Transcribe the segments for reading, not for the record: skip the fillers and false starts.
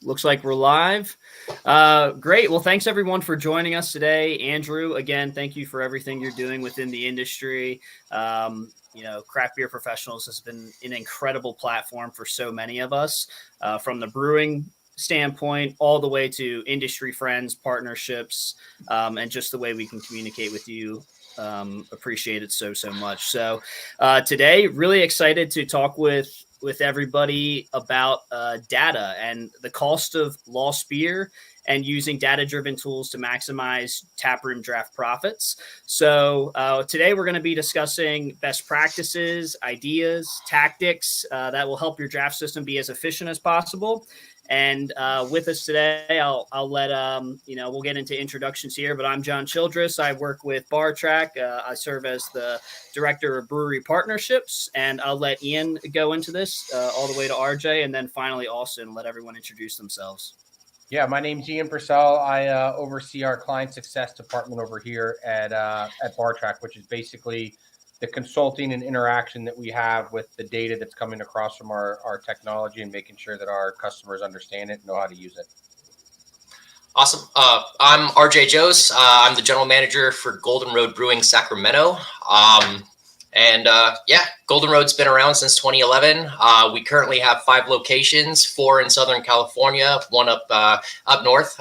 Looks like we're live. Great. Well, thanks everyone for joining us today. Andrew, again, thank you for everything you're doing within the industry. Craft Beer Professionals has been an incredible platform for so many of us, from the brewing standpoint all the way to industry friends, partnerships, and just the way we can communicate with you. Appreciate it so much. So today, really excited to talk with everybody about data and the cost of lost beer and using data-driven tools to maximize taproom draft profits. So today we're going to be discussing best practices, ideas, tactics that will help your draft system be as efficient as possible. And with us today, I'll let, we'll get into introductions here, but I'm John Childress. I work with BarTrack. I serve as the Director of Brewery Partnerships, and I'll let Ian go into this all the way to RJ, and then finally Austin, let everyone introduce themselves. Yeah, my name's Ian Purcell. I oversee our client success department over here at BarTrack, which is basically the consulting and interaction that we have with the data that's coming across from our technology and making sure that our customers understand it and know how to use it. Awesome. I'm RJ Joos. I'm the general manager for Golden Road Brewing Sacramento. Golden Road's been around since 2011. We currently have 5 locations, 4 in Southern California, 1 up north.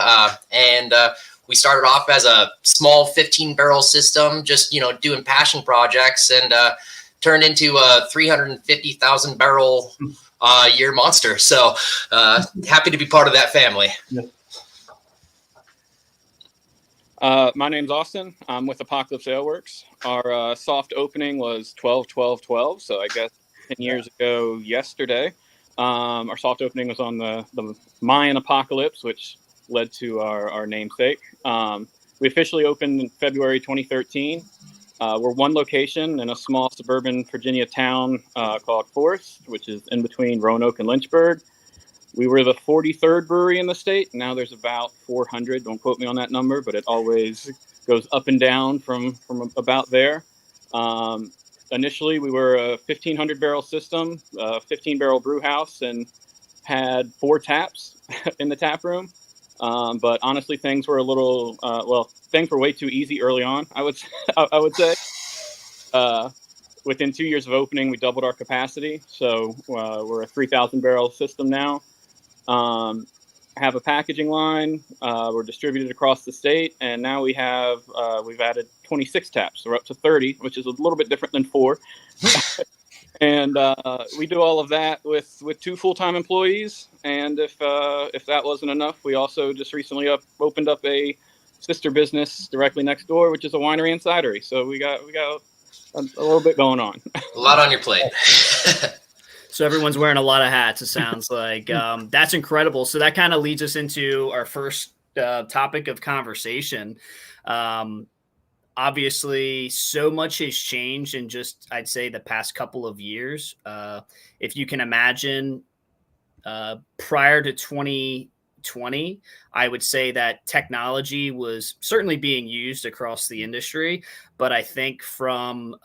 We started off as a small 15-barrel system, just, doing passion projects, and turned into a 350,000 barrel year monster. So happy to be part of that family. My name's Austin. I'm with Apocalypse Ale Works. Our soft opening was 12/12/12. So I guess 10 years ago yesterday, our soft opening was on the Mayan apocalypse, which led to our namesake. We officially opened in February 2013. We're one location in a small suburban Virginia town called Forest, which is in between Roanoke and Lynchburg. We were the 43rd brewery in the state. Now there's about 400. Don't quote me on that number, but it always goes up and down from about there. Initially, we were a 1,500 barrel system, 15-barrel brew house, and had 4 taps in the tap room. But honestly, things were things were way too easy early on, I would say. Within 2 years of opening, we doubled our capacity. So we're a 3,000 barrel system now. Have a packaging line. We're distributed across the state, and now we've added 26 taps. So we're up to 30, which is a little bit different than 4. And we do all of that with 2 full-time employees. And if that wasn't enough, we also just recently opened up a sister business directly next door, which is a winery and cidery. So we got a little bit going on. A lot on your plate. So everyone's wearing a lot of hats, it sounds like. That's incredible. So that kind of leads us into our first topic of conversation. Obviously, so much has changed in just, I'd say, the past couple of years. If you can imagine, prior to 2020, I would say that technology was certainly being used across the industry. But I think from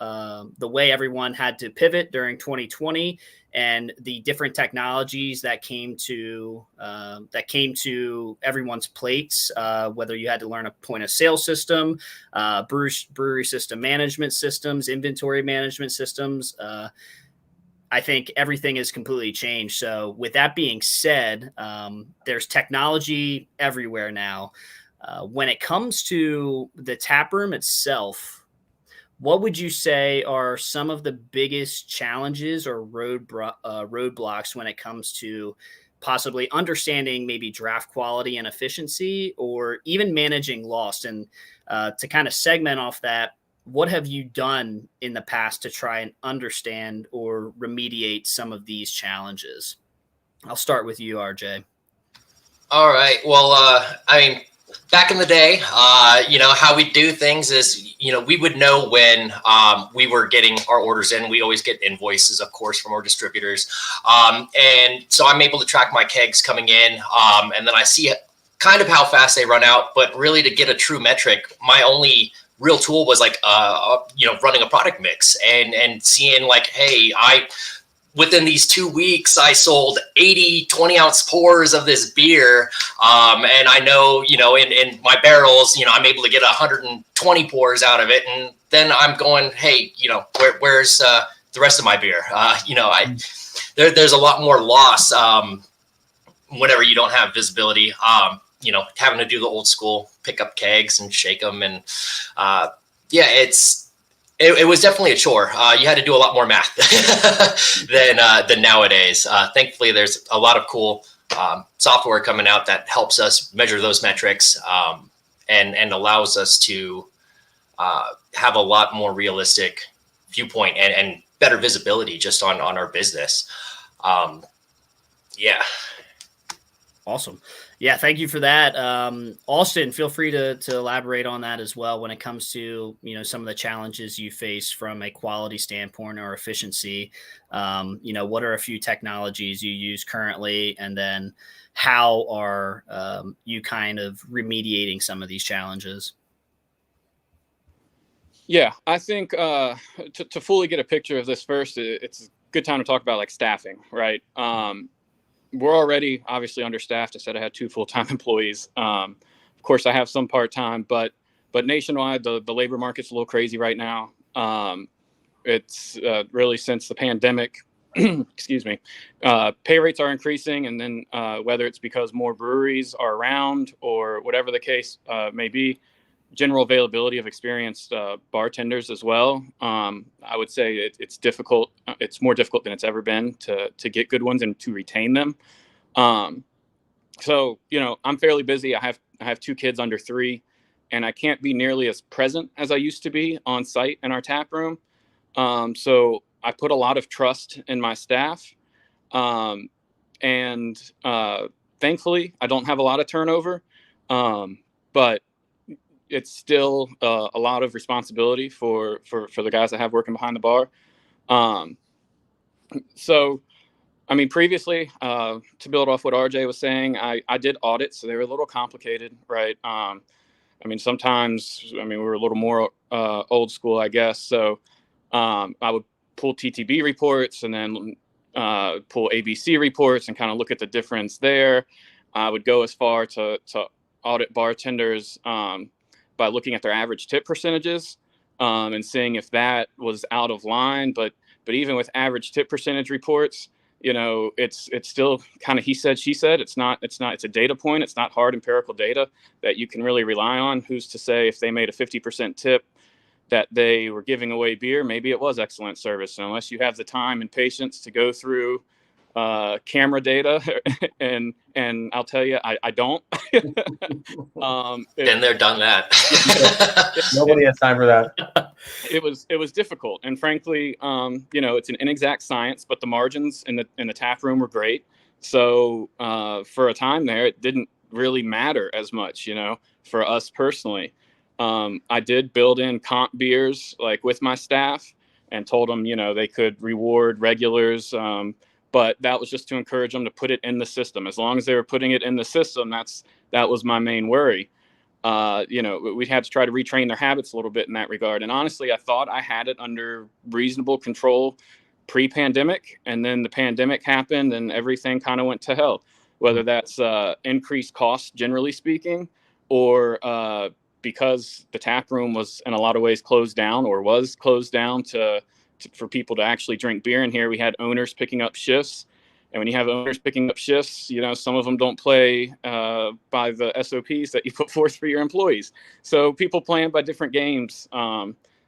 the way everyone had to pivot during 2020 and the different technologies that came to everyone's plates, whether you had to learn a point of sale system, brewery system management systems, inventory management systems, I think everything has completely changed. So with that being said, there's technology everywhere now. When it comes to the taproom itself, what would you say are some of the biggest challenges or roadblocks when it comes to possibly understanding maybe draft quality and efficiency, or even managing loss? And to kind of segment off that, what have you done in the past to try and understand or remediate some of these challenges? I'll start with you, RJ. All right. Well, back in the day, how we do things is, we would know when we were getting our orders in. We always get invoices, of course, from our distributors. And so I'm able to track my kegs coming in, and then I see kind of how fast they run out. But really, to get a true metric, my only real tool was running a product mix and seeing like, hey, within these 2 weeks, I sold 80 20-ounce pours of this beer. And I know, in my barrels, I'm able to get 120 pours out of it. And then I'm going, hey, where's the rest of my beer? There's a lot more loss whenever you don't have visibility. Having to do the old school, pick up kegs and shake them. And it was definitely a chore. You had to do a lot more math than nowadays. Thankfully, there's a lot of cool software coming out that helps us measure those metrics and allows us to have a lot more realistic viewpoint and better visibility just on our business. Awesome. Yeah, thank you for that. Austin, feel free to elaborate on that as well when it comes to, some of the challenges you face from a quality standpoint or efficiency. What are a few technologies you use currently, and then how are you kind of remediating some of these challenges? Yeah, I think to fully get a picture of this first, it's a good time to talk about like staffing, right? We're already obviously understaffed. I said I had 2 full-time employees. Of course, I have some part-time, but nationwide, the labor market's a little crazy right now. It's really since the pandemic, excuse me, pay rates are increasing. And then whether it's because more breweries are around or whatever the case may be, general availability of experienced bartenders as well. I would say it's difficult. It's more difficult than it's ever been to get good ones and to retain them. So, I'm fairly busy. I have 2 kids under 3, and I can't be nearly as present as I used to be on site in our tap room. So I put a lot of trust in my staff. And thankfully, I don't have a lot of turnover. But it's still a lot of responsibility for the guys I have working behind the bar. So, previously, to build off what RJ was saying, I did audits, so they were a little complicated, right? Sometimes, we were a little more old school, I guess. So I would pull TTB reports and then pull ABC reports and kind of look at the difference there. I would go as far to audit bartenders by looking at their average tip percentages and seeing if that was out of line. But even with average tip percentage reports, it's still kind of he said, she said. It's a data point. It's not hard empirical data that you can really rely on. Who's to say if they made a 50% tip that they were giving away beer? Maybe it was excellent service. And unless you have the time and patience to go through camera data, and I'll tell you, I don't. Been there, done that. Nobody has time for that. It was difficult, and frankly, it's an inexact science, but the margins in the tap room were great. So for a time there, it didn't really matter as much, for us personally. I did build in comp beers like with my staff and told them, they could reward regulars. But that was just to encourage them to put it in the system. As long as they were putting it in the system, that was my main worry. We had to try to retrain their habits a little bit in that regard. And honestly, I thought I had it under reasonable control pre-pandemic. And then the pandemic happened and everything kind of went to hell, whether that's increased costs, generally speaking, or because the tap room was in a lot of ways closed down or was closed down for people to actually drink beer in here. We had owners picking up shifts. And when you have owners picking up shifts, some of them don't play by the SOPs that you put forth for your employees. So people playing by different games.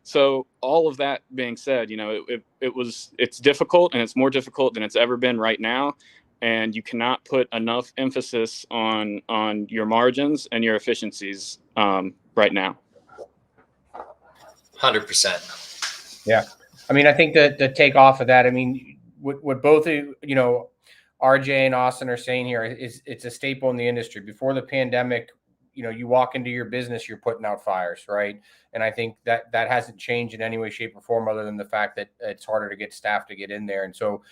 So all of that being said, it's difficult, and it's more difficult than it's ever been right now. And you cannot put enough emphasis on your margins and your efficiencies right now. 100%. Yeah. I think the take off of that, what both of RJ and Austin are saying here is it's a staple in the industry. Before the pandemic, you walk into your business, you're putting out fires, right? And I think that hasn't changed in any way, shape, or form, other than the fact that it's harder to get staff to get in there. And so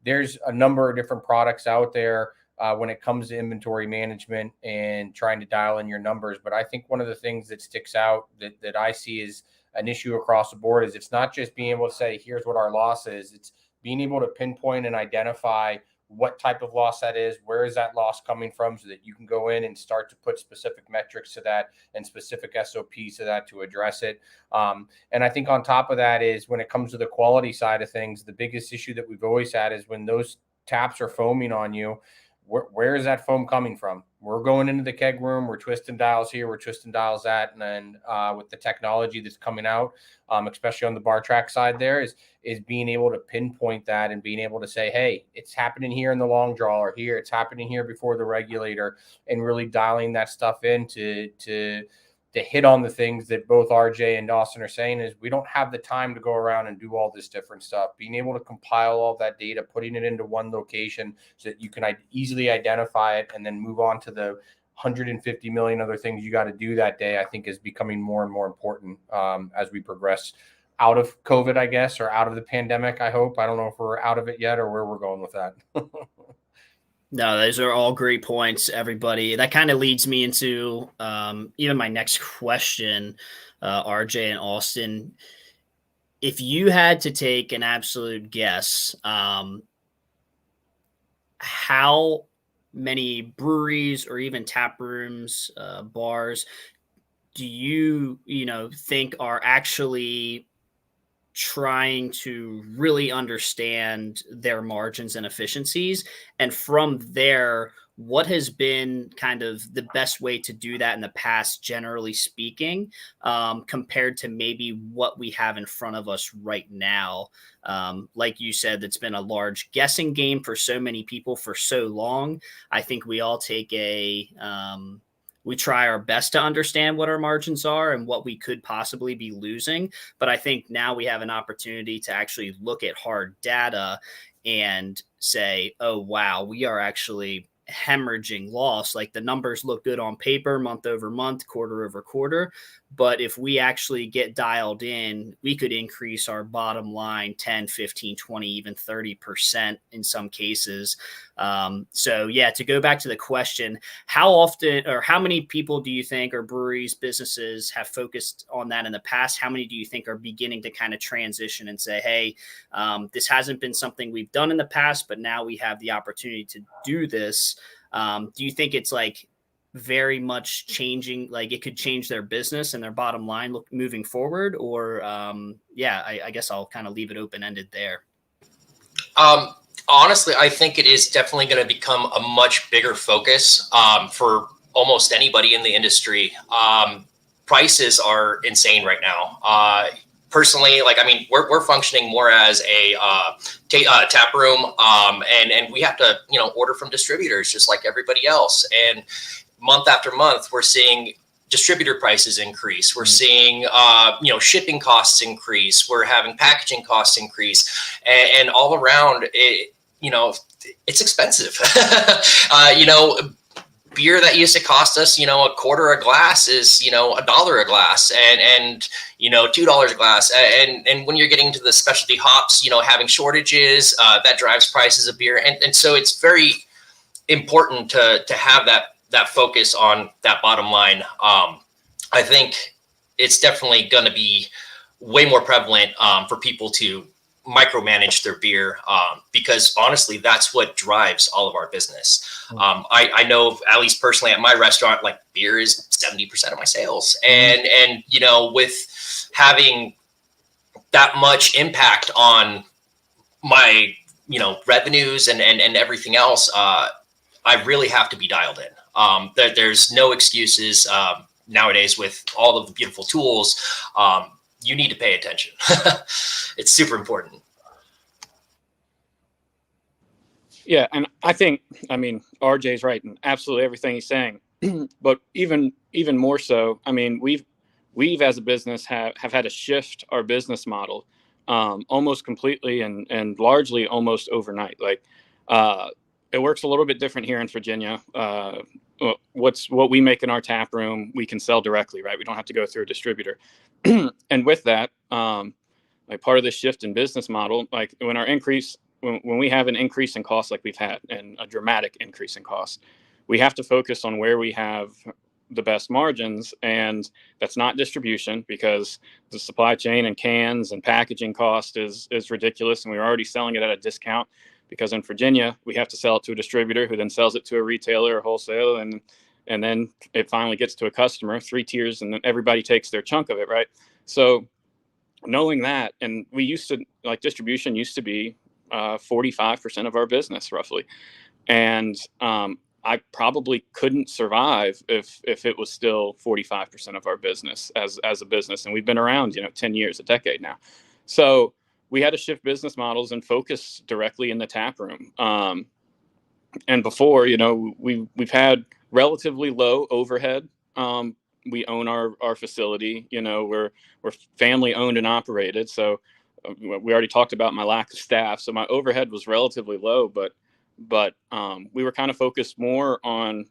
there's a number of different products out there when it comes to inventory management and trying to dial in your numbers. But I think one of the things that sticks out that I see is an issue across the board is it's not just being able to say, here's what our loss is. It's being able to pinpoint and identify what type of loss that is, where is that loss coming from, so that you can go in and start to put specific metrics to that and specific SOPs to that to address it. And I think on top of that is when it comes to the quality side of things, the biggest issue that we've always had is when those taps are foaming on you, where is that foam coming from? We're going into the keg room, we're twisting dials here, we're twisting dials that, and then with the technology that's coming out, especially on the BarTrack side, there is being able to pinpoint that and being able to say, hey, it's happening here in the long draw, or here it's happening here before the regulator, and really dialing that stuff in to hit on the things that both RJ and Austin are saying is we don't have the time to go around and do all this different stuff. Being able to compile all that data, putting it into one location so that you can easily identify it and then move on to the 150 million other things you got to do that day, I think is becoming more and more important as we progress out of COVID, I guess, or out of the pandemic, I hope. I don't know if we're out of it yet or where we're going with that. No, those are all great points, everybody. That kind of leads me into even my next question, RJ and Austin. If you had to take an absolute guess, how many breweries or even tap rooms, bars, do you think are actually trying to really understand their margins and efficiencies? And from there, what has been kind of the best way to do that in the past, generally speaking, compared to maybe what we have in front of us right now? Like you said, it's been a large guessing game for so many people for so long. I think we all take we try our best to understand what our margins are and what we could possibly be losing. But I think now we have an opportunity to actually look at hard data and say, oh, wow, we are actually hemorrhaging loss. Like the numbers look good on paper, month over month, quarter over quarter. But if we actually get dialed in, we could increase our bottom line 10, 15, 20, even 30% in some cases. So yeah, to go back to the question, how often or how many people do you think, or breweries, businesses, have focused on that in the past? How many do you think are beginning to kind of transition and say, hey, this hasn't been something we've done in the past, but now we have the opportunity to do this? Do you think it's like very much changing, like it could change their business and their bottom line moving forward? Or I guess I'll kind of leave it open-ended there. Honestly, I think it is definitely going to become a much bigger focus for almost anybody in the industry. Prices are insane right now. Personally, we're functioning more as a tap room, and we have to, order from distributors just like everybody else. And month after month, we're seeing distributor prices increase. We're seeing, shipping costs increase. We're having packaging costs increase, and all around it, it's expensive. Beer that used to cost us, a quarter a glass is, $1 a glass and $2 a glass. And when you're getting to the specialty hops, having shortages, that drives prices of beer. And so it's very important to have that focus on that bottom line. I think it's definitely going to be way more prevalent for people to micromanage their beer, because honestly, that's what drives all of our business. I know, at least personally at my restaurant, like beer is 70% of my sales. And with having that much impact on my, revenues and everything else, I really have to be dialed in. There's no excuses nowadays with all of the beautiful tools. You need to pay attention. It's super important. Yeah, and I think, RJ's right in absolutely everything he's saying. But even more so, we've as a business have had to shift our business model almost completely and largely almost overnight. Like it works a little bit different here in Virginia. What we make in our tap room, we can sell directly, right? We don't have to go through a distributor. And with that, like part of the shift in business model, like when we have an increase in cost like we've had, and a dramatic increase in cost, we have to focus on where we have the best margins. And that's not distribution, because the supply chain and cans and packaging cost is ridiculous. And we were already selling it at a discount, because in Virginia, we have to sell it to a distributor who then sells it to a retailer or wholesale. And then it finally gets to a customer, 3 tiers, and then everybody takes their chunk of it, right? So knowing that, and we used to, like, distribution used to be 45% of our business roughly. And I probably couldn't survive if it was still 45% of our business as a business. And we've been around, 10 years, a decade now. So we had to shift business models and focus directly in the tap room. And before, we've had relatively low overhead. We own our facility, we're family owned and operated. So we already talked about my lack of staff. So my overhead was relatively low, but we were kind of focused more on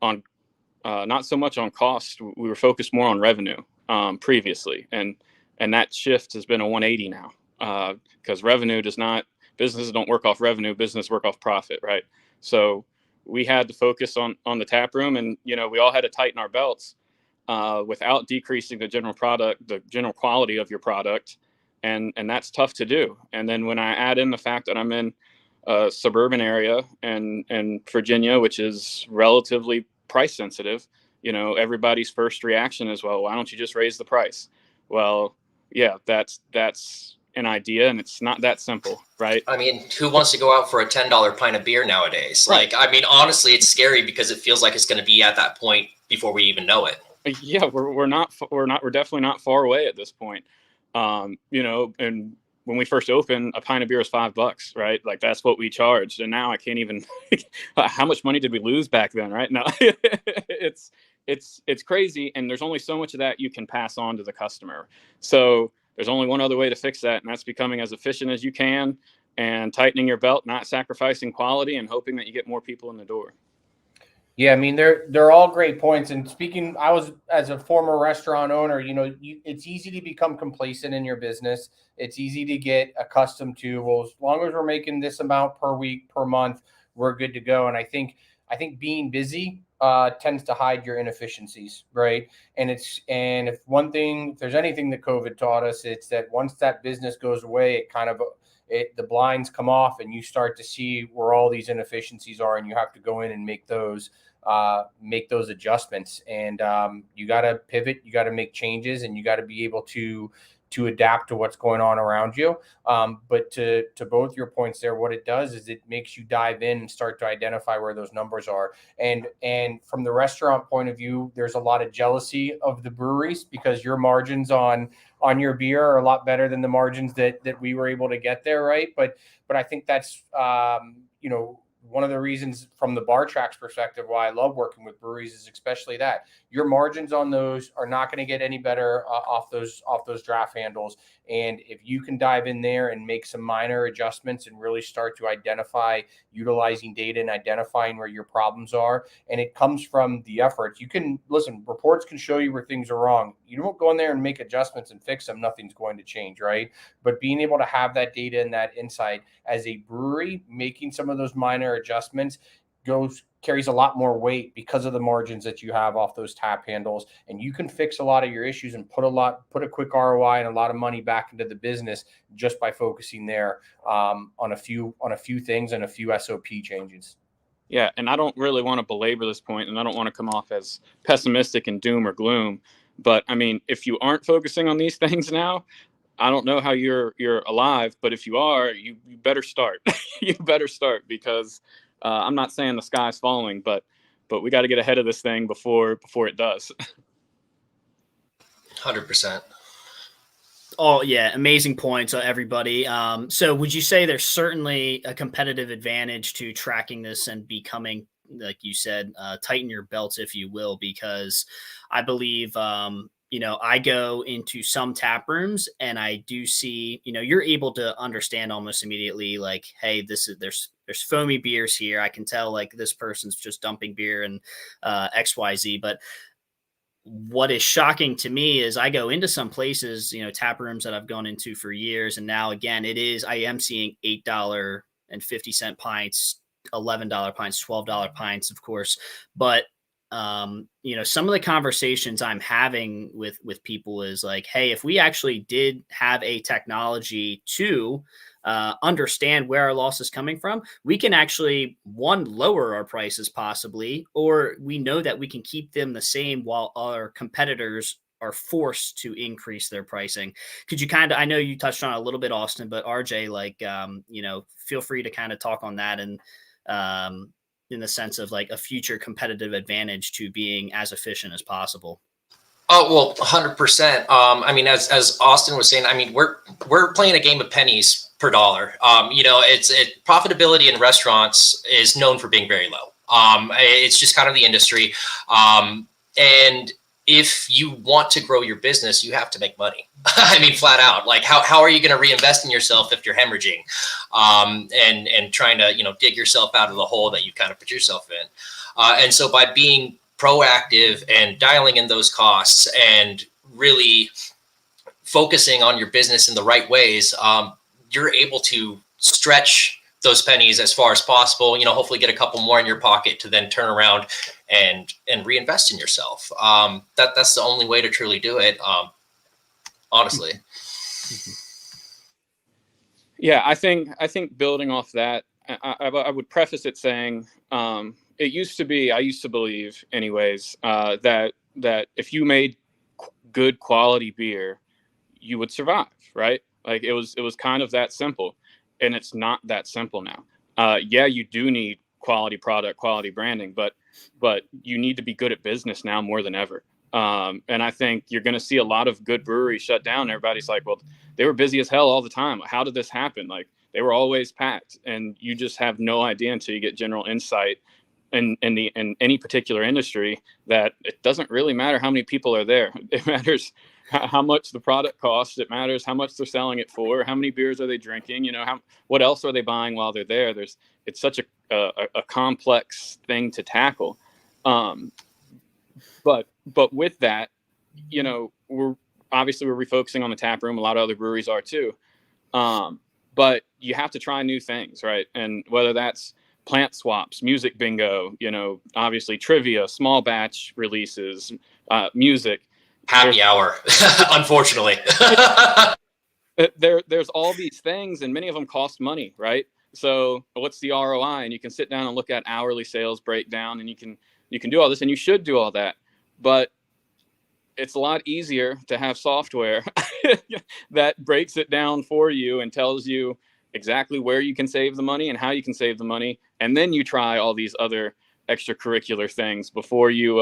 not so much on cost. We were focused more on revenue previously, and that shift has been a 180 now, because businesses don't work off revenue, business work off profit, right? So we had to focus on the tap room, and we all had to tighten our belts without decreasing the general quality of your product, and that's tough to do. And then when I add in the fact that I'm in a suburban area and Virginia, which is relatively price sensitive, everybody's first reaction is, well, why don't you just raise the price? Well, yeah, that's an idea, and it's not that simple, right? I mean, who wants to go out for a $10 pint of beer nowadays? Right. Like, I mean, honestly, it's scary because it feels like it's going to be at that point before we even know it. Yeah, we're definitely not far away at this point. And when we first opened, a pint of beer was $5, right? Like, that's what we charged. And now I can't even, how much money did we lose back then, right? No, it's crazy. And there's only so much of that you can pass on to the customer. So there's only one other way to fix that, and that's becoming as efficient as you can and tightening your belt, not sacrificing quality, and hoping that you get more people in the door. Yeah, I mean, they're all great points. And speaking, I was, as a former restaurant owner, it's easy to become complacent in your business. It's easy to get accustomed to, well, as long as we're making this amount per week, per month, we're good to go. And I think being busy tends to hide your inefficiencies, right? And if there's anything that COVID taught us, it's that once that business goes away, the blinds come off, and you start to see where all these inefficiencies are, and you have to go in and make those adjustments. And you got to pivot, you got to make changes, and you got to be able to adapt to what's going on around you. But to both your points there, what it does is it makes you dive in and start to identify where those numbers are. And from the restaurant point of view, there's a lot of jealousy of the breweries, because your margins on your beer are a lot better than the margins that we were able to get there, right? But I think that's one of the reasons from the BarTrack's perspective why I love working with breweries is especially that your margins on those are not going to get any better off those draft handles. And if you can dive in there and make some minor adjustments and really start to identify utilizing data and identifying where your problems are, and it comes from the efforts. You can listen, reports can show you where things are wrong. You don't go in there and make adjustments and fix them. Nothing's going to change, right? But being able to have that data and that insight as a brewery, making some of those minor adjustments carries a lot more weight because of the margins that you have off those tap handles, and you can fix a lot of your issues and put a quick ROI and a lot of money back into the business just by focusing there on a few things and a few SOP changes. Yeah, and I don't really want to belabor this point, and I don't want to come off as pessimistic and doom or gloom, but I mean, if you aren't focusing on these things now, I don't know how you're alive, but if you are, you better start. You better start, because I'm not saying the sky's falling, but we got to get ahead of this thing before it does. 100%. Oh yeah, amazing points, everybody. So would you say there's certainly a competitive advantage to tracking this and becoming, like you said, tighten your belts, if you will, because I believe I go into some tap rooms and I do see, you're able to understand almost immediately, like, hey, there's foamy beers here. I can tell, like, this person's just dumping beer and XYZ. But what is shocking to me is I go into some places, tap rooms that I've gone into for years. And now, again, I am seeing $8.50 pints, $11 pints, $12 pints, of course. But some of the conversations I'm having with people is like, hey, if we actually did have a technology to understand where our loss is coming from, we can actually, one, lower our prices possibly, or we know that we can keep them the same while our competitors are forced to increase their pricing. Could you I know you touched on it a little bit, Austin, but RJ, feel free to kind of talk on that and, in the sense of like a future competitive advantage to being as efficient as possible. Oh, well, 100%. I mean, as Austin was saying, I mean, we're playing a game of pennies per dollar. Profitability in restaurants is known for being very low. It's just kind of the industry. And if you want to grow your business, you have to make money. I mean, flat out. Like, how are you going to reinvest in yourself if you're hemorrhaging, and trying to dig yourself out of the hole that you kind of put yourself in? And so by being proactive and dialing in those costs and really focusing on your business in the right ways, you're able to stretch those pennies as far as possible, hopefully get a couple more in your pocket to then turn around and reinvest in yourself. That's the only way to truly do it. Honestly. Yeah, I think building off that, I would preface it saying, it used to be, I used to believe anyways, that if you made good quality beer, you would survive, right? Like it was kind of that simple, and it's not that simple now. Yeah, you do need quality product, quality branding, but you need to be good at business now more than ever. And I think you're going to see a lot of good breweries shut down. Everybody's like, well, they were busy as hell all the time. How did this happen? Like they were always packed, and you just have no idea until you get general insight in any particular industry that it doesn't really matter how many people are there. It matters how much the product costs. It matters how much they're selling it for. How many beers are they drinking? What else are they buying while they're there? It's such a complex thing to tackle. But with that, we're refocusing on the tap room. A lot of other breweries are too. But you have to try new things, right? And whether that's plant swaps, music bingo, obviously trivia, small batch releases, music. Happy hour, unfortunately. There's all these things, and many of them cost money, right? So what's the ROI? And you can sit down and look at hourly sales breakdown, and you can do all this, and you should do all that. But it's a lot easier to have software that breaks it down for you and tells you exactly where you can save the money and how you can save the money. And then you try all these other extracurricular things before you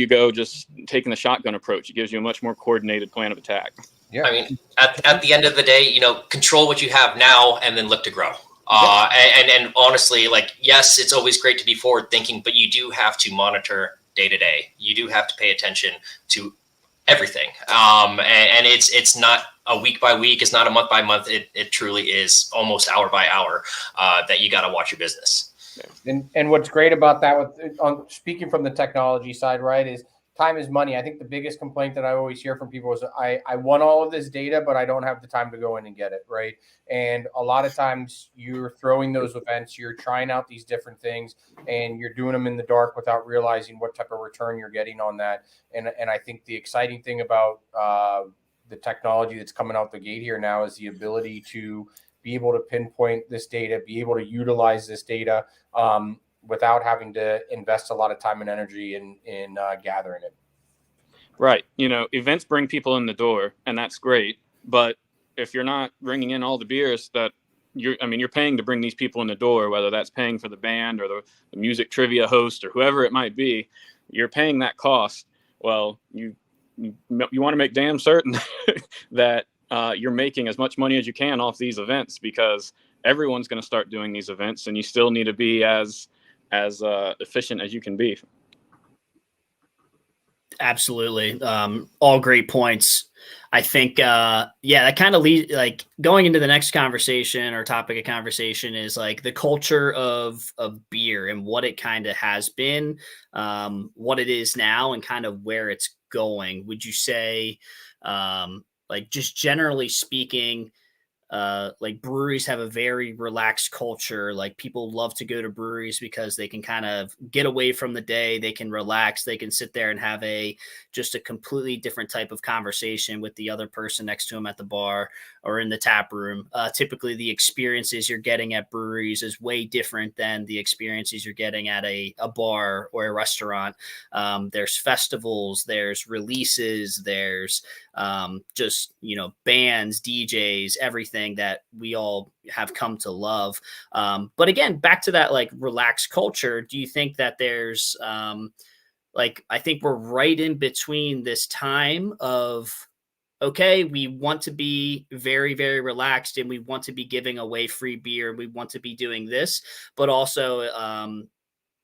go just taking the shotgun approach. It gives you a much more coordinated plan of attack. Yeah. I mean, at the end of the day, control what you have now and then look to grow. And honestly, yes, it's always great to be forward thinking, but you do have to monitor day to day. You do have to pay attention to everything. And it's not a week by week. It's not a month by month. It truly is almost hour by hour that you got to watch your business. And what's great about that, speaking from the technology side, right, is time is money. I think the biggest complaint that I always hear from people is I want all of this data, but I don't have the time to go in and get it, right? And a lot of times you're throwing those events, you're trying out these different things, and you're doing them in the dark without realizing what type of return you're getting on that. And I think the exciting thing about the technology that's coming out the gate here now is the ability to be able to pinpoint this data, be able to utilize this data without having to invest a lot of time and energy in gathering it. Right. Events bring people in the door, and that's great. But if you're not bringing in all the beers that you're paying to bring these people in the door, whether that's paying for the band or the music trivia host or whoever it might be, you're paying that cost. Well, you want to make damn certain that you're making as much money as you can off these events, because everyone's going to start doing these events, and you still need to be as efficient as you can be. Absolutely. All great points. I think, that kind of leads, going into the next conversation or topic of conversation is the culture of beer and what it kind of has been, what it is now, and kind of where it's going. Would you say, just generally speaking, like breweries have a very relaxed culture. Like people love to go to breweries because they can kind of get away from the day. They can relax. They can sit there and have just a completely different type of conversation with the other person next to them at the bar or in the tap room. Typically the experiences you're getting at breweries is way different than the experiences you're getting at a bar or a restaurant. There's festivals, there's releases, there's just, bands, DJs, everything that we all have come to love. But again, back to that like relaxed culture, do you think that there's I think we're right in between this time of, okay, we want to be very, very relaxed and we want to be giving away free beer and we want to be doing this, but also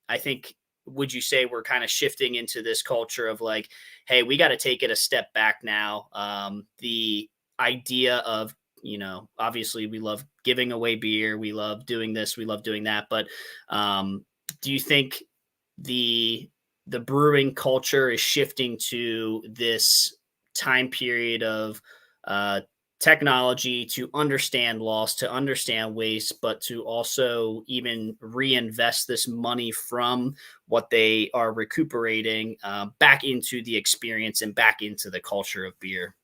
I think, would you say we're kind of shifting into this culture of like, hey, we got to take it a step back now. The idea of, obviously we love giving away beer. We love doing this. We love doing that. But do you think the brewing culture is shifting to this time period of technology to understand loss, to understand waste, but to also even reinvest this money from what they are recuperating back into the experience and back into the culture of beer?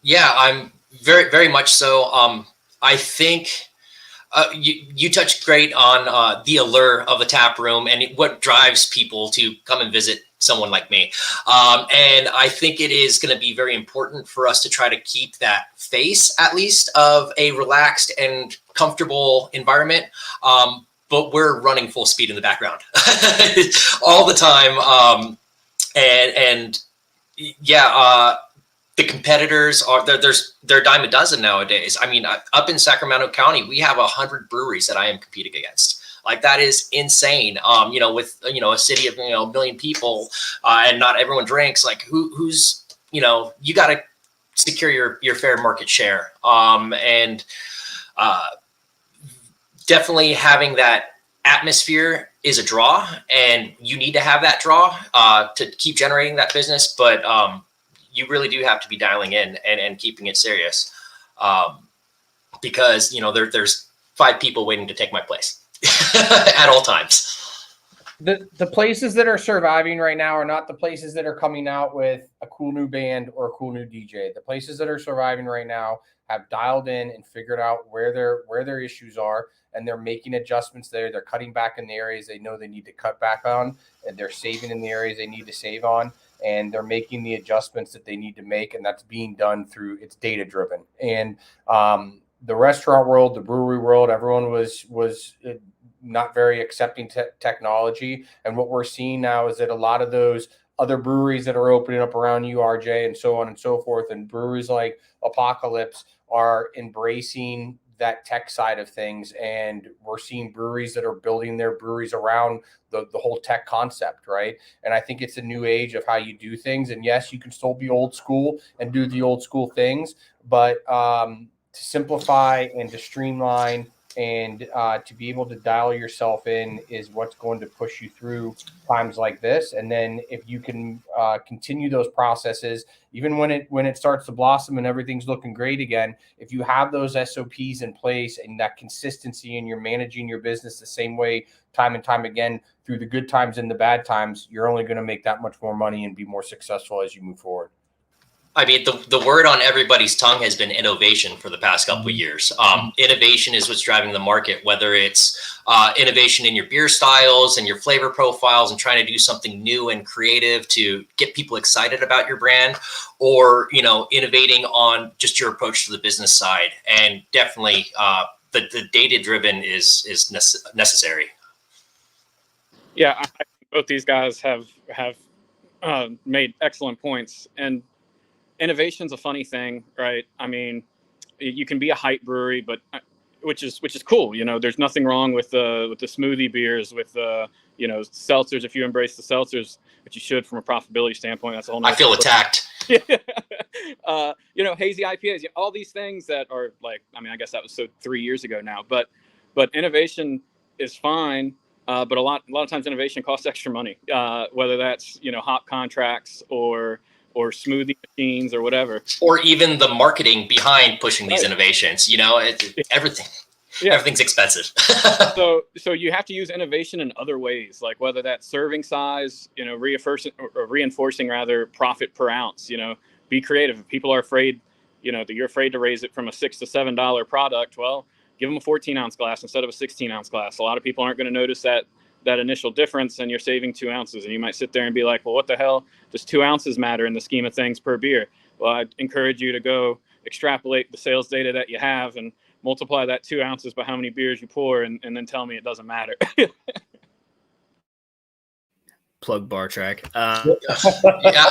Yeah, I'm very, very much so. I think you touched great on the allure of the tap room and what drives people to come and visit someone like me. And I think it is going to be very important for us to try to keep that face, at least, of a relaxed and comfortable environment. But we're running full speed in the background all the time. The competitors they're a dime a dozen nowadays. I mean, up in Sacramento County, we have 100 breweries that I am competing against. Like, that is insane. With a city of 1 million people, and not everyone drinks. Like, who's you got to secure your fair market share. Definitely having that atmosphere is a draw, and you need to have that draw to keep generating that business. But you really do have to be dialing in and keeping it serious, because there's 5 people waiting to take my place at all times. The places that are surviving right now are not the places that are coming out with a cool new band or a cool new DJ. The places that are surviving right now have dialed in and figured out where their issues are, and they're making adjustments there. They're cutting back in the areas they know they need to cut back on, and they're saving in the areas they need to save on, and they're making the adjustments that they need to make, and that's being done through, it's data driven. And the restaurant world, the brewery world, everyone was not very accepting technology. And what we're seeing now is that a lot of those other breweries that are opening up around you, RJ, and so on and so forth, and breweries like Apocalypse are embracing that tech side of things. And we're seeing breweries that are building their breweries around the whole tech concept, right? And I think it's a new age of how you do things. And yes, you can still be old school and do the old school things, but to simplify and to streamline and to be able to dial yourself in is what's going to push you through times like this. And then if you can continue those processes, even when it starts to blossom and everything's looking great again, if you have those SOPs in place and that consistency, and you're managing your business the same way time and time again through the good times and the bad times, you're only going to make that much more money and be more successful as you move forward. I mean, the word on everybody's tongue has been innovation for the past couple of years. Innovation is what's driving the market, whether it's innovation in your beer styles and your flavor profiles and trying to do something new and creative to get people excited about your brand, or, innovating on just your approach to the business side. And definitely the data-driven is necessary. Yeah, I think both these guys have made excellent points. And innovation's a funny thing, right? I mean, you can be a hype brewery, but which is cool. There's nothing wrong with the smoothie beers, with seltzers. If you embrace the seltzers, which you should from a profitability standpoint, that's a whole. I feel attacked. Hazy IPAs, all these things that are like, I guess that was 3 years ago now, but innovation is fine. But a lot of times innovation costs extra money, whether that's hop contracts or or smoothie machines or whatever. Or even the marketing behind pushing these innovations. You know, everything. Yeah. Everything's expensive. So you have to use innovation in other ways, like whether that's serving size, you know, reinforcing rather profit per ounce. You know, be creative. If people are afraid, you know, that you're afraid to raise it from a $6 to $7 product, well, give them a 14-ounce glass instead of a 16-ounce glass. A lot of people aren't going to notice that initial difference, and you're saving 2 ounces. And you might sit there and be like, well, what the hell does 2 ounces matter in the scheme of things per beer? Well, I'd encourage you to go extrapolate the sales data that you have and multiply that 2 ounces by how many beers you pour, and then tell me it doesn't matter. Plug BarTrack. Yeah,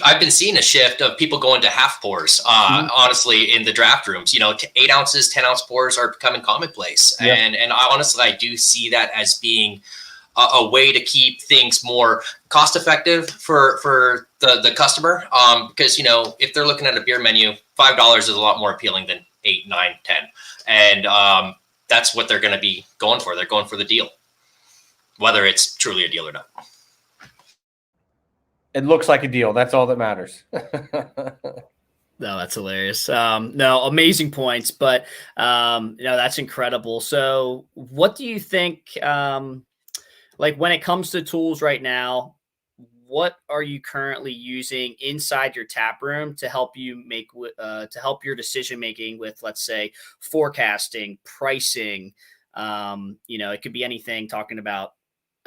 I've been seeing a shift of people going to half pours. Honestly, in the draft rooms, you know, 8 ounces, 10-ounce pours are becoming commonplace, and I do see that as being a way to keep things more cost effective for the customer. Because, you know, if they're looking at a beer menu, $5 is a lot more appealing than 8, 9, 10. And that's what they're going to be going for. They're going for the deal, whether it's truly a deal or not. It looks like a deal. That's all that matters. No, that's hilarious. No, amazing points, but that's incredible. So what do you think, like when it comes to tools right now, what are you currently using inside your tap room to help you make to help your decision making with, let's say, forecasting, pricing? It could be anything, talking about,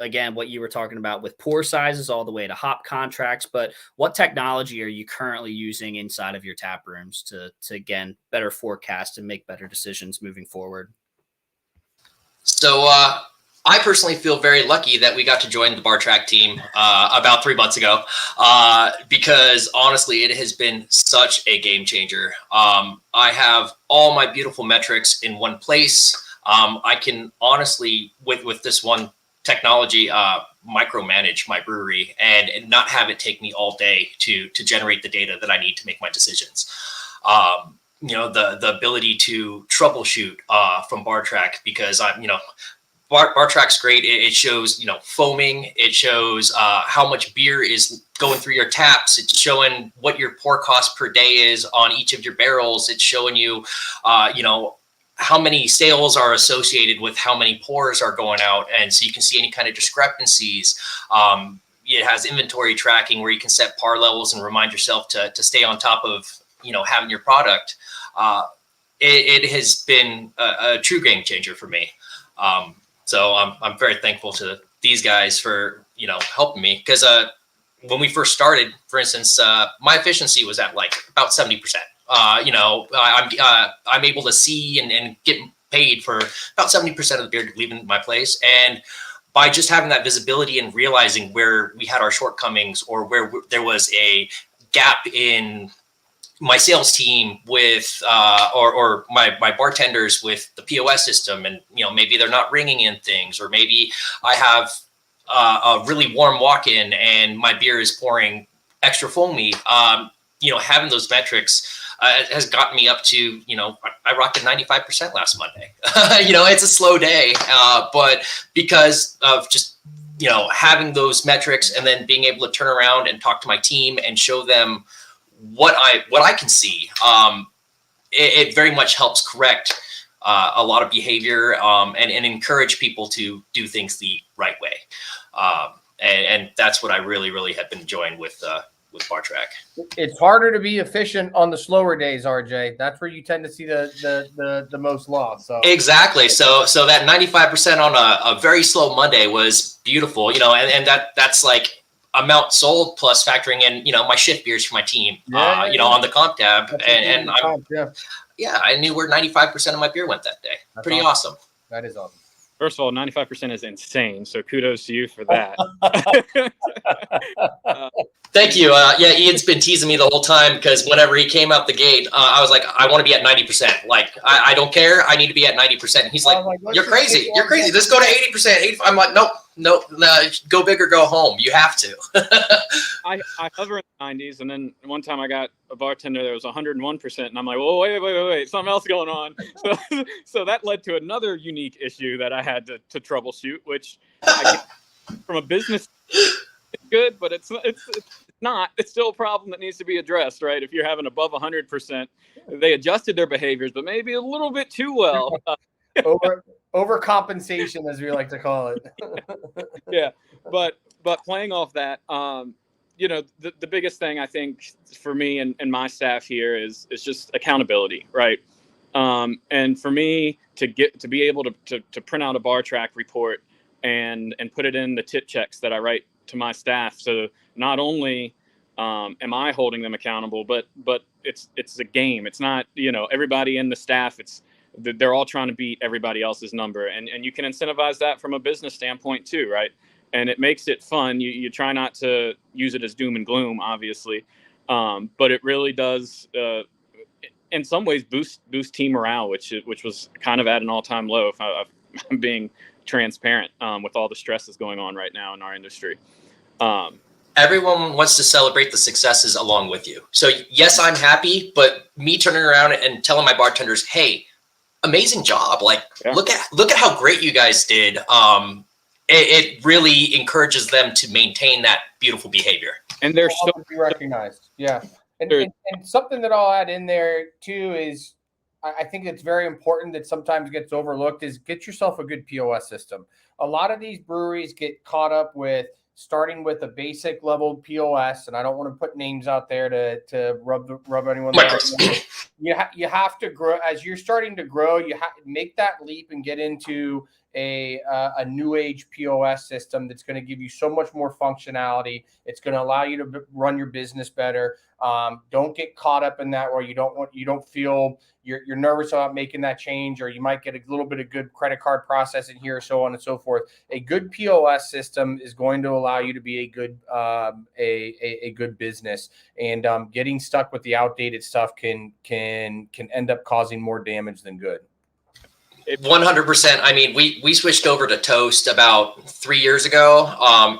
again, what you were talking about with pour sizes all the way to hop contracts. But what technology are you currently using inside of your tap rooms to again, better forecast and make better decisions moving forward? So, I personally feel very lucky that we got to join the BarTrack team about 3 months ago, because honestly, it has been such a game changer. I have all my beautiful metrics in one place. I can honestly, with this one technology, micromanage my brewery and not have it take me all day to generate the data that I need to make my decisions. The ability to troubleshoot from BarTrack, because BarTrack's great. It shows, foaming. It shows how much beer is going through your taps. It's showing what your pour cost per day is on each of your barrels. It's showing you, how many sales are associated with how many pours are going out. And so you can see any kind of discrepancies. It has inventory tracking where you can set par levels and remind yourself to stay on top of, having your product. It has been a true game changer for me. So I'm very thankful to these guys for, helping me, because when we first started, for instance, my efficiency was at like about 70%. I'm able to see and get paid for about 70% of the beer leaving my place. And by just having that visibility and realizing where we had our shortcomings or where there was a gap in my sales team with, or my bartenders with the POS system, and, maybe they're not ringing in things, or maybe I have a really warm walk-in and my beer is pouring extra foamy. Having those metrics has gotten me up to, I rocked at 95% last Monday. It's a slow day, but because of just, having those metrics and then being able to turn around and talk to my team and show them what I can see, it very much helps correct a lot of behavior, and encourage people to do things the right way. And that's what I really, really have been enjoying with BarTrack. It's harder to be efficient on the slower days, RJ. That's where you tend to see the most loss. So exactly. So that 95% on a very slow Monday was beautiful, and that's like amount sold plus factoring in, my shift beers for my team, on the comp tab. And I knew where 95% of my beer went that day. That's pretty awesome. That is awesome. First of all, 95% is insane. So kudos to you for that. Thank you. Ian's been teasing me the whole time, because whenever he came out the gate, I was like, I want to be at 90%. Like, I don't care. I need to be at 90%. And he's like, you're crazy. You're crazy. Let's go to 80%. I'm like, nope. Go big or go home. You have to. I hover in the 90s, and then one time I got a bartender that was 101%, and I'm like, well, wait, something else going on. So that led to another unique issue that I had to troubleshoot, which from a business good, but it's not. It's still a problem that needs to be addressed, right? If you're having above 100%, they adjusted their behaviors, but maybe a little bit too well. Overcompensation, as we like to call it. Yeah, but playing off that, the biggest thing I think for me and my staff here is just accountability, right? And for me to be able to print out a BarTrack report and put it in the tip checks that I write to my staff, so not only am I holding them accountable, but it's a game. It's not, everybody in the staff, they're all trying to beat everybody else's number, and you can incentivize that from a business standpoint too, right? And it makes it fun. You try not to use it as doom and gloom, obviously, but it really does in some ways boost team morale, which was kind of at an all-time low, if I'm being transparent, with all the stress that's going on right now in our industry. Everyone wants to celebrate the successes along with you. So yes, I'm happy, but me turning around and telling my bartenders, hey, amazing job. Like, yeah. look at how great you guys did. It really encourages them to maintain that beautiful behavior. And they're so to be recognized. Yeah. And something that I'll add in there too is I think it's very important that sometimes gets overlooked is get yourself a good POS system. A lot of these breweries get caught up with starting with a basic level POS, and I don't want to put names out there to rub anyone down. You have to grow as you're starting to grow. You have to make that leap and get into a new age POS system that's going to give you so much more functionality. It's going to allow you to run your business better. Don't get caught up in that where you don't feel you're nervous about making that change, or you might get a little bit of good credit card processing here, so on and so forth. A good POS system is going to allow you to be a good a good business, and getting stuck with the outdated stuff can end up causing more damage than good. 100%. I mean, we switched over to Toast about 3 years ago.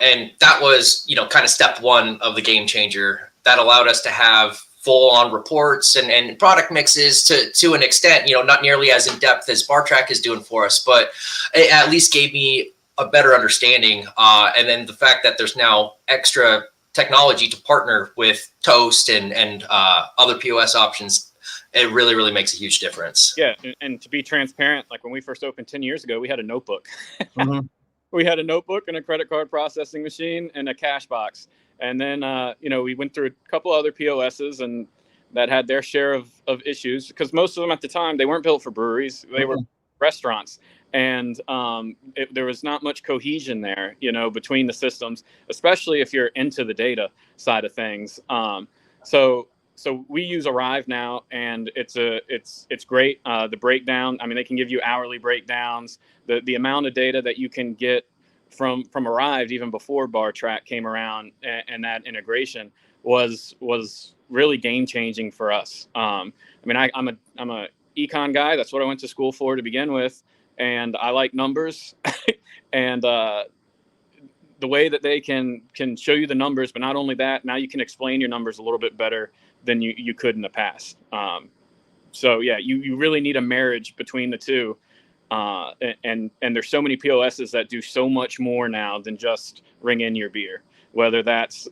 And that was, kind of step one of the game changer that allowed us to have full on reports and product mixes to an extent, not nearly as in depth as BarTrack is doing for us, but it at least gave me a better understanding. And then the fact that there's now extra technology to partner with Toast and other POS options, it really, really makes a huge difference. Yeah. And to be transparent, like when we first opened 10 years ago, we had a notebook. Mm-hmm. We had a notebook and a credit card processing machine and a cash box. And then, we went through a couple other POSs and that had their share of issues, because most of them at the time, they weren't built for breweries. They were restaurants. And there was not much cohesion there, between the systems, especially if you're into the data side of things. So we use Arrive now, and it's great. The breakdown, I mean, they can give you hourly breakdowns. The amount of data that you can get from Arrive, even before BarTrack came around, and that integration was really game changing for us. I mean, I'm a econ guy. That's what I went to school for to begin with, and I like numbers. And the way that they can show you the numbers, but not only that, now you can explain your numbers a little bit better than you could in the past. So yeah, you really need a marriage between the two. And there's so many POSs that do so much more now than just ring in your beer, whether that's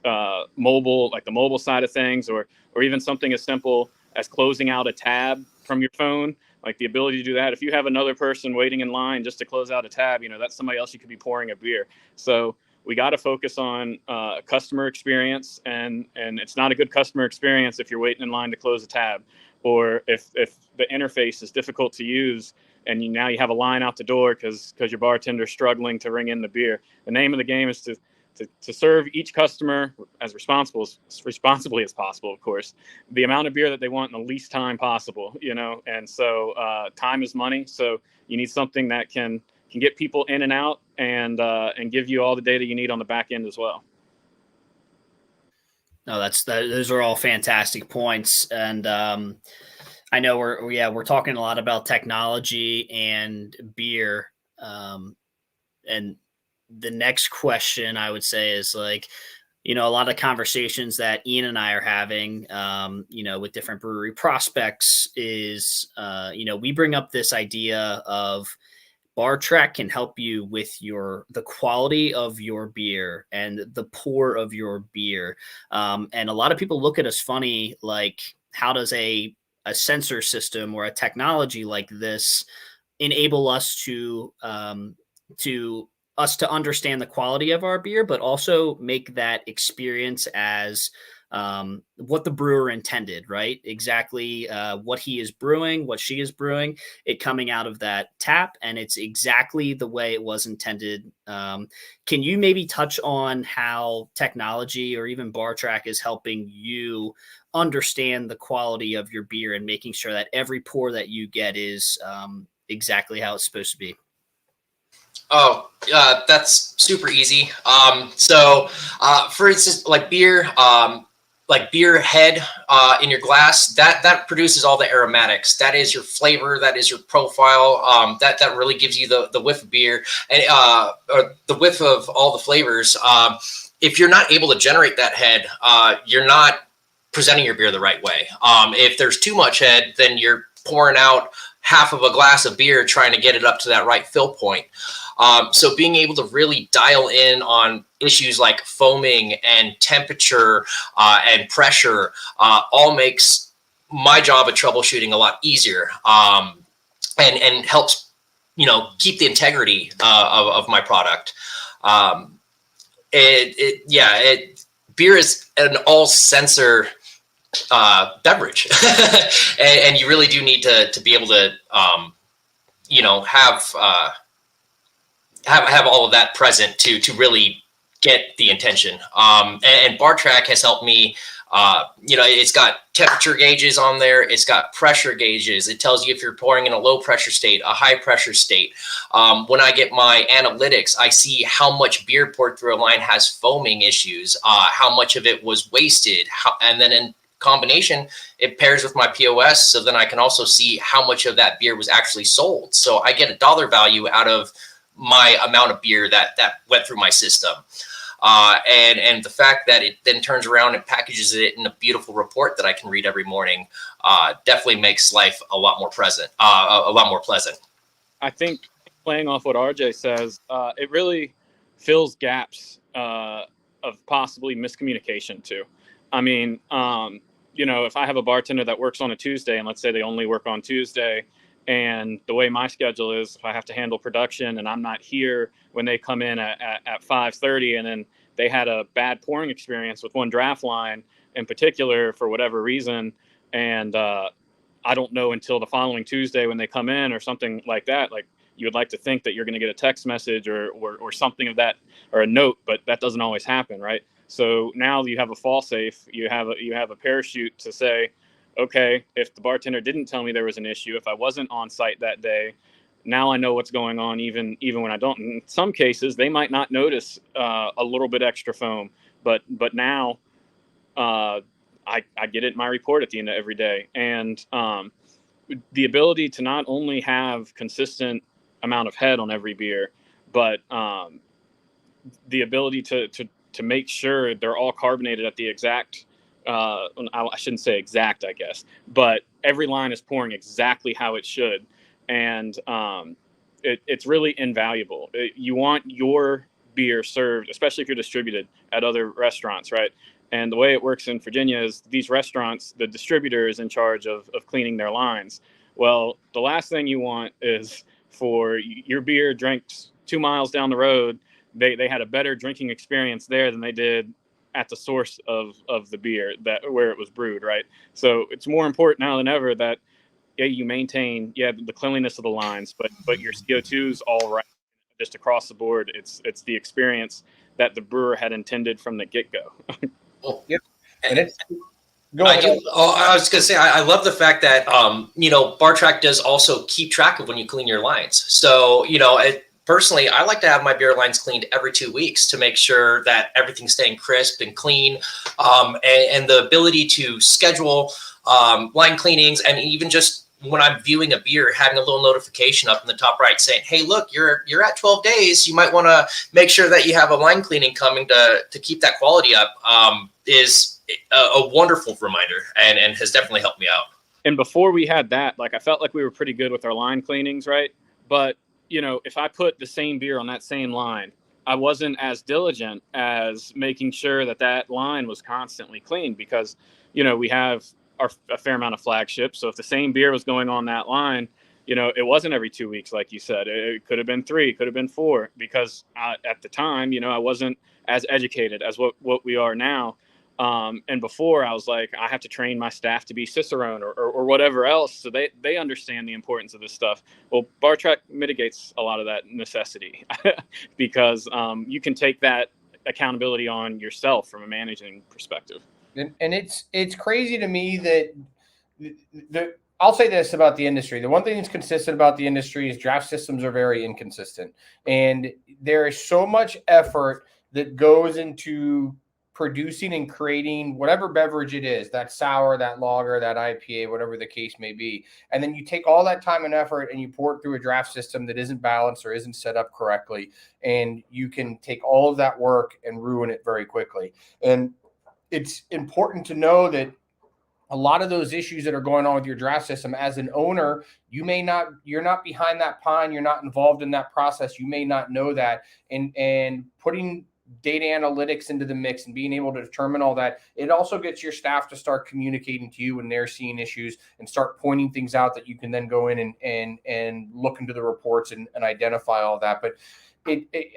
mobile, like the mobile side of things, or even something as simple as closing out a tab from your phone, like the ability to do that. If you have another person waiting in line just to close out a tab, that's somebody else you could be pouring a beer. So we got to focus on customer experience, and it's not a good customer experience if you're waiting in line to close a tab, or if the interface is difficult to use and now you have a line out the door because your bartender's struggling to ring in the beer. The name of the game is to serve each customer as responsibly as possible, of course, the amount of beer that they want in the least time possible, and so time is money. So you need something that can get people in and out and give you all the data you need on the back end as well. No, those are all fantastic points. And I know we're talking a lot about technology and beer. And the next question I would say is like, a lot of conversations that Ian and I are having, with different brewery prospects is, we bring up this idea of BarTrack can help you with the quality of your beer and the pour of your beer. And a lot of people look at us funny, like, how does a sensor system or a technology like this enable us to understand the quality of our beer, but also make that experience as what the brewer intended, right? Exactly what he is brewing, what she is brewing, it coming out of that tap, and it's exactly the way it was intended. Can you maybe touch on how technology or even BarTrack is helping you understand the quality of your beer and making sure that every pour that you get is exactly how it's supposed to be? Oh, that's super easy. For instance, like beer, like beer head in your glass, that produces all the aromatics. That is your flavor. That is your profile. That really gives you the whiff of beer and or the whiff of all the flavors. If you're not able to generate that head, you're not presenting your beer the right way. If there's too much head, then you're pouring out half of a glass of beer trying to get it up to that right fill point. So being able to really dial in on issues like foaming and temperature and pressure all makes my job of troubleshooting a lot easier and helps, keep the integrity of my product. Beer is an all sensor beverage, and you really do need to be able to, have all of that present to really get the intention. And BarTrack has helped me. It's got temperature gauges on there. It's got pressure gauges. It tells you if you're pouring in a low pressure state, a high pressure state. When I get my analytics, I see how much beer poured through a line has foaming issues, how much of it was wasted, and then in combination, it pairs with my POS. So then I can also see how much of that beer was actually sold. So I get a dollar value out of my amount of beer that went through my system. And the fact that it then turns around and packages it in a beautiful report that I can read every morning definitely makes life a lot more pleasant. I think playing off what RJ says, it really fills gaps of possibly miscommunication too. I mean, if I have a bartender that works on a Tuesday, and let's say they only work on Tuesday, and the way my schedule is, if I have to handle production and I'm not here when they come in at 5:30, and then they had a bad pouring experience with one draft line in particular for whatever reason, and I don't know until the following Tuesday when they come in or something like that, like you would like to think that you're going to get a text message or something of that, or a note, but that doesn't always happen, right? So now you have a fall safe, you have a parachute to say, okay, if the bartender didn't tell me there was an issue, if I wasn't on site that day, now I know what's going on, even when I don't. In some cases, they might not notice a little bit extra foam, but now I get it in my report at the end of every day. And the ability to not only have consistent amount of head on every beer, but the ability to make sure they're all carbonated at the exact, I shouldn't say exact, I guess, but every line is pouring exactly how it should. And it's really invaluable. You want your beer served, especially if you're distributed at other restaurants, right? And the way it works in Virginia is these restaurants, the distributor is in charge of cleaning their lines. Well, the last thing you want is for your beer drank 2 miles down the road, they had a better drinking experience there than they did at the source of the beer where it was brewed, right? So it's more important now than ever that you maintain the cleanliness of the lines, but your CO2's all right, just across the board. It's the experience that the brewer had intended from the get-go. Yep. And I was going to say, I love the fact that, BarTrack does also keep track of when you clean your lines. So, personally, I like to have my beer lines cleaned every 2 weeks to make sure that everything's staying crisp and clean. And the ability to schedule line cleanings, and even just when I'm viewing a beer, having a little notification up in the top right saying, hey, look, you're at 12 days. You might want to make sure that you have a line cleaning coming to keep that quality up, is a wonderful reminder and has definitely helped me out. And before we had that, I felt like we were pretty good with our line cleanings, right? But if I put the same beer on that same line, I wasn't as diligent as making sure that line was constantly clean, because, we have a fair amount of flagships. So if the same beer was going on that line, it wasn't every 2 weeks, like you said. It could have been 3, could have been 4, because at the time, I wasn't as educated as what we are now. And before, I was like, I have to train my staff to be Cicerone or whatever else, so they understand the importance of this stuff. Well, BarTrack mitigates a lot of that necessity because you can take that accountability on yourself from a managing perspective. And it's crazy to me that I'll say this about the industry. The one thing that's consistent about the industry is draft systems are very inconsistent. And there is so much effort that goes into producing and creating whatever beverage it is, that sour, that lager, that IPA, whatever the case may be. And then you take all that time and effort and you pour it through a draft system that isn't balanced or isn't set up correctly. And you can take all of that work and ruin it very quickly. And it's important to know that a lot of those issues that are going on with your draft system, as an owner, you're not behind that pond. You're not involved in that process. You may not know that. And putting data analytics into the mix and being able to determine all that, it also gets your staff to start communicating to you when they're seeing issues and start pointing things out that you can then go in and look into the reports and identify all that. But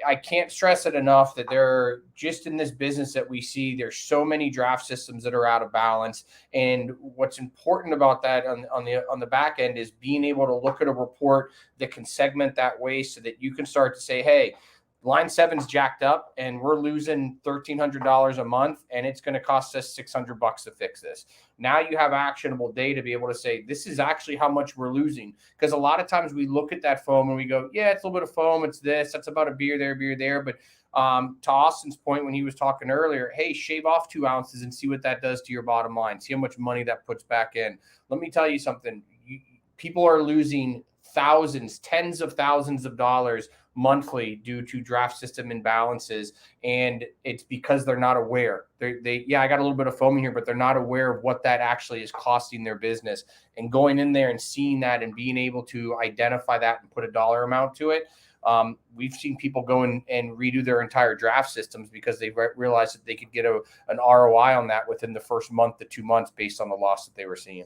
I can't stress it enough that just in this business that we see, there's so many draft systems that are out of balance. And what's important about that on the back end is being able to look at a report that can segment that waste so that you can start to say, hey, line 7's jacked up and we're losing $1,300 a month and it's going to cost us $600 to fix this. Now you have actionable data to be able to say, this is actually how much we're losing. Because a lot of times we look at that foam and we go, yeah, it's a little bit of foam. It's this, that's about a beer there. But to Austin's point, when he was talking earlier, hey, shave off 2 ounces and see what that does to your bottom line. See how much money that puts back in. Let me tell you something. People are losing thousands, tens of thousands of dollars monthly due to draft system imbalances, and it's because they're not aware. I got a little bit of foam in here, but they're not aware of what that actually is costing their business. And going in there and seeing that and being able to identify that and put a dollar amount to it, we've seen people go in and redo their entire draft systems because they realized that they could get an ROI on that within the first month to 2 months based on the loss that they were seeing.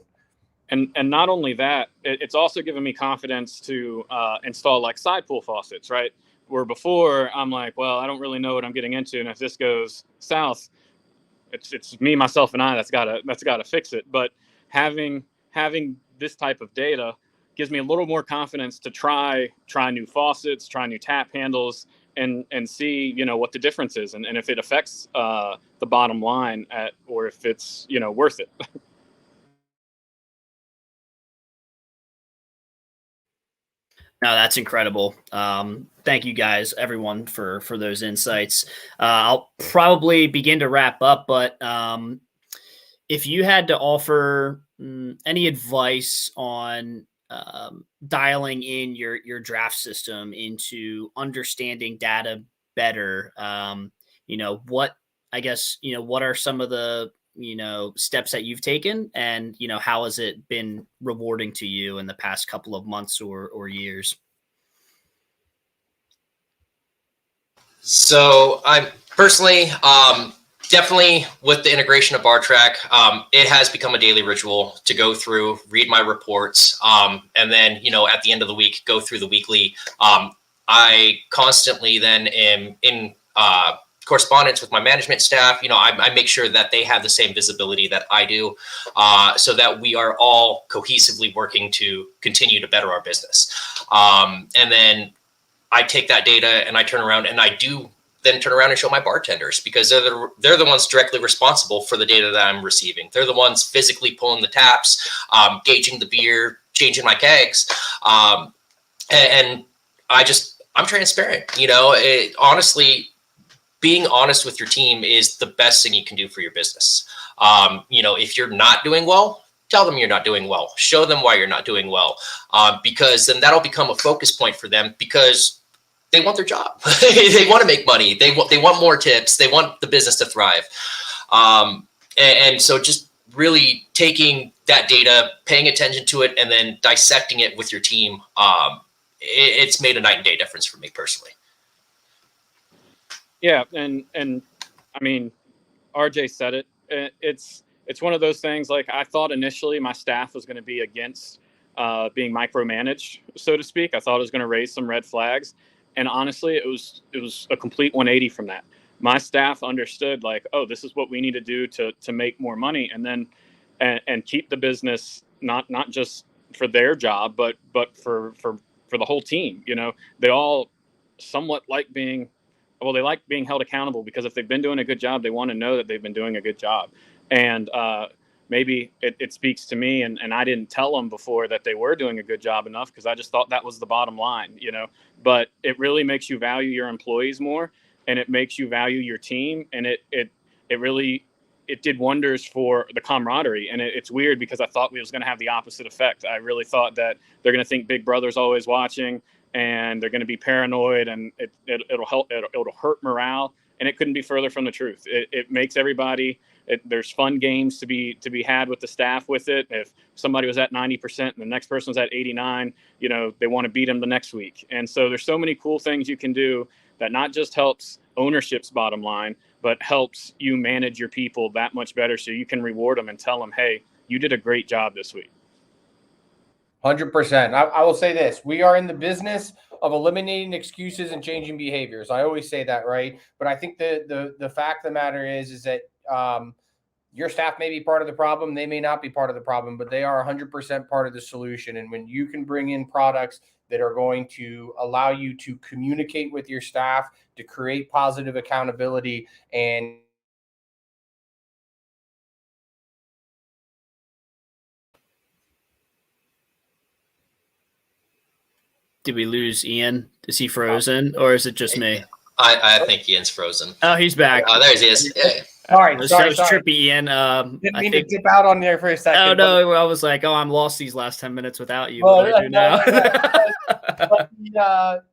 And not only that, it's also given me confidence to install like side pool faucets, right? Where before I'm like, well, I don't really know what I'm getting into, and if this goes south, it's me, myself, and I that's gotta fix it. But having this type of data gives me a little more confidence to try new faucets, try new tap handles, and see what the difference is, and if it affects the bottom line or if it's worth it. No, that's incredible. Thank you guys, everyone, for those insights. I'll probably begin to wrap up, but if you had to offer any advice on dialing in your draft system into understanding data better, what are some of the steps that you've taken, and how has it been rewarding to you in the past couple of months or years? So I'm personally, definitely with the integration of BarTrack, it has become a daily ritual to go through, read my reports, and then, at the end of the week, go through the weekly. I constantly then am in correspondence with my management staff. I make sure that they have the same visibility that I do, so that we are all cohesively working to continue to better our business. And then I take that data and I turn around and I do then turn around and show my bartenders, because they're the ones directly responsible for the data that I'm receiving. They're the ones physically pulling the taps, gauging the beer, changing my kegs. And I'm transparent, honestly, being honest with your team is the best thing you can do for your business. If you're not doing well, tell them you're not doing well. Show them why you're not doing well, because then that'll become a focus point for them, because they want their job. They want to make money. They want more tips. They want the business to thrive. And so just really taking that data, paying attention to it, and then dissecting it with your team it's made a night and day difference for me personally. Yeah, and I mean, RJ said it. It's one of those things. Like, I thought initially my staff was going to be against being micromanaged, so to speak. I thought it was going to raise some red flags, and honestly, it was a complete 180 from that. My staff understood, like, oh, this is what we need to do to make more money, and then and keep the business not just for their job, but for the whole team. You know, they all somewhat like being, well, they like being held accountable, because if they've been doing a good job, they want to know that they've been doing a good job. And maybe it speaks to me, and I didn't tell them before that they were doing a good job enough, because I just thought that was the bottom line, you know. But it really makes you value your employees more, and it makes you value your team, and it really did wonders for the camaraderie. And it's weird, because I thought we was going to have the opposite effect. I really thought that they're going to think Big Brother's always watching, and they're going to be paranoid, and it'll hurt morale. And it couldn't be further from the truth. It makes everybody. There's fun games to be had with the staff with it. If somebody was at 90% and the next person was at 89, you know, they want to beat them the next week. And so there's so many cool things you can do that not just helps ownership's bottom line, but helps you manage your people that much better, so you can reward them and tell them, hey, you did a great job this week. 100%. I will say this: we are in the business of eliminating excuses and changing behaviors. I always say that, right? But I think the fact of the matter is that your staff may be part of the problem. They may not be part of the problem, but they are 100% part of the solution. And when you can bring in products that are going to allow you to communicate with your staff, to create positive accountability, and Did we lose Ian? Is he frozen, or is it just me? I think Ian's frozen. Oh, he's back. Oh, there he is. Yeah. Sorry. That was trippy, Ian. Didn't mean to dip out on there for a second. Oh no, I was like, I'm lost these last 10 minutes without you. Well, What do I do now? But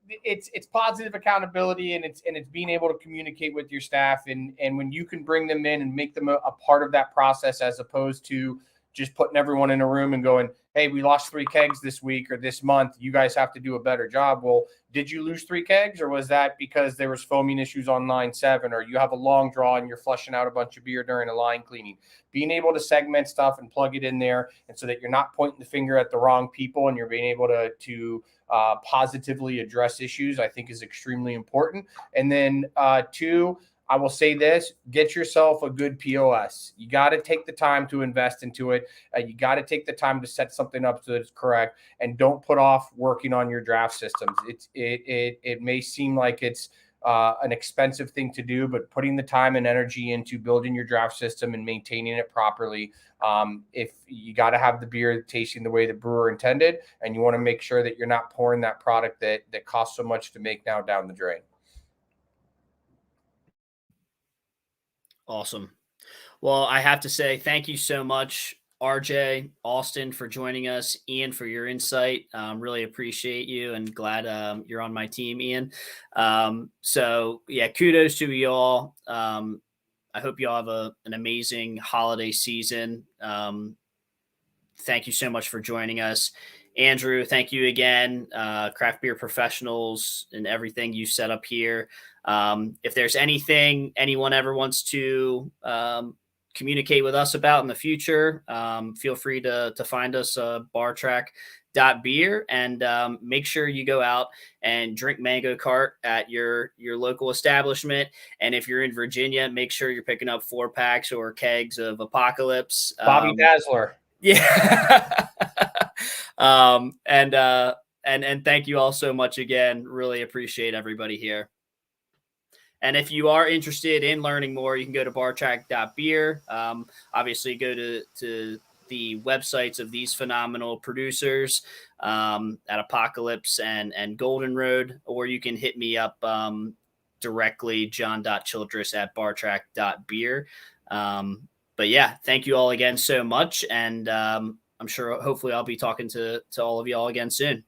it's positive accountability, and it's being able to communicate with your staff, and when you can bring them in and make them a part of that process, as opposed to just putting everyone in a room and going, hey, we lost 3 kegs this week or this month, you guys have to do a better job. Well, did you lose 3 kegs, or was that because there was foaming issues on line 7, or you have a long draw and you're flushing out a bunch of beer during a line cleaning? Being able to segment stuff and plug it in there, and so that you're not pointing the finger at the wrong people, and you're being able to positively address issues, I think is extremely important. And then 2, I will say this: get yourself a good POS. You got to take the time to invest into it. You got to take the time to set something up so that it's correct, and don't put off working on your draft systems. It may seem like it's an expensive thing to do, but putting the time and energy into building your draft system and maintaining it properly. If you got to have the beer tasting the way the brewer intended, and you want to make sure that you're not pouring that product that costs so much to make now down the drain. Awesome. Well, I have to say thank you so much, RJ, Austin, for joining us, Ian, for your insight. Really appreciate you, and glad you're on my team, Ian. So yeah, kudos to you all. I hope you all have an amazing holiday season. Thank you so much for joining us. Andrew, thank you again. Craft Beer Professionals and everything you set up here. If there's anything anyone ever wants to communicate with us about in the future, feel free to find us BarTrack.beer, and make sure you go out and drink Mango Cart at your local establishment. And if you're in Virginia, make sure you're picking up 4-packs or kegs of Apocalypse. Bobby Dazzler. Yeah. And thank you all so much again. Really appreciate everybody here. And if you are interested in learning more, you can go to BarTrack.beer. Obviously, go to the websites of these phenomenal producers at Apocalypse and Golden Road, or you can hit me up directly, john.childress at BarTrack.beer. But yeah, thank you all again so much. And I'm sure hopefully I'll be talking to all of y'all again soon.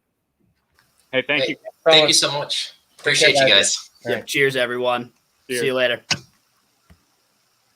Hey, thank you. Thank you so much. Appreciate you guys. Yeah, cheers, everyone. Cheers. See you later.